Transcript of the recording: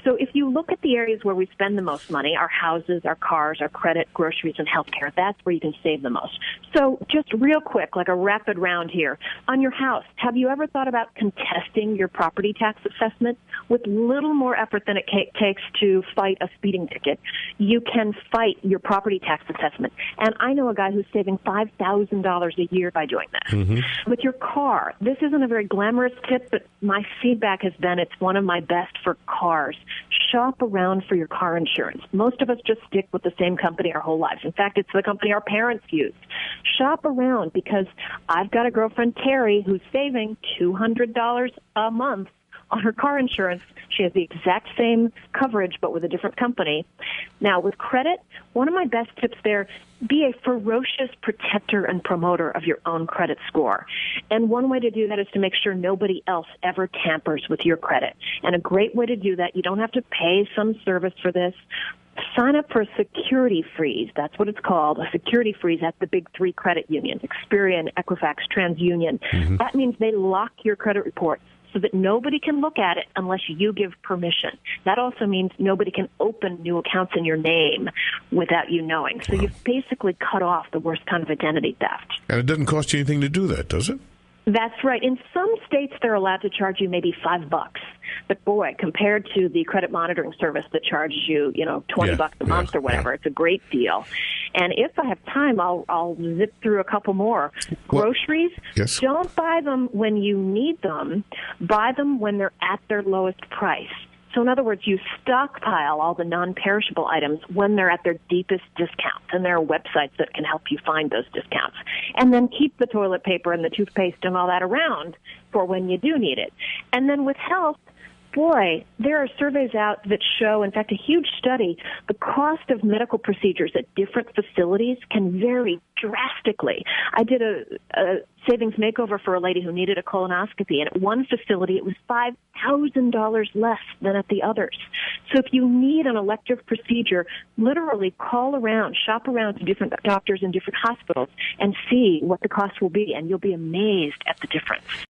So if you look at the areas where we spend the most money, our houses, our cars, our credit, groceries, and healthcare, that's where you can save the most. So just real quick, like a rapid round here. On your house, have you ever thought about contesting your property tax assessment? With little more effort than it takes to fight a speeding ticket, you can fight your property tax assessment. And I know a guy who's saving $5,000 a year by doing this. Mm-hmm. With your car, this isn't a very glamorous tip, but my feedback has been it's one of my best for cars. Shop around for your car insurance. Most of us just stick with the same company our whole lives. In fact, it's the company our parents used. Shop around because I've got a girlfriend, Terry, who's saving $200 a month on her car insurance. She has the exact same coverage, but with a different company. Now, with credit, one of my best tips there, be a ferocious protector and promoter of your own credit score. And one way to do that is to make sure nobody else ever tampers with your credit. And a great way to do that, you don't have to pay some service for this. Sign up for a security freeze. That's what it's called, a security freeze at the big three credit unions, Experian, Equifax, TransUnion. Mm-hmm. That means they lock your credit report so that nobody can look at it unless you give permission. That also means nobody can open new accounts in your name without you knowing. So you've basically cut off the worst kind of identity theft. And it doesn't cost you anything to do that, does it? That's right. In some states, they're allowed to charge you maybe $5. But boy, compared to the credit monitoring service that charges you, $20 a month or whatever, it's a great deal. And if I have time, I'll zip through a couple more. Groceries, yes. Don't buy them when you need them. Buy them when they're at their lowest price. So in other words, you stockpile all the non-perishable items when they're at their deepest discounts, and there are websites that can help you find those discounts. And then keep the toilet paper and the toothpaste and all that around for when you do need it. And then with health, boy, there are surveys out that show, in fact, a huge study, the cost of medical procedures at different facilities can vary drastically. I did a savings makeover for a lady who needed a colonoscopy, and at one facility it was $5,000 less than at the others. So if you need an elective procedure, literally call around, shop around to different doctors in different hospitals and see what the cost will be, and you'll be amazed at the difference.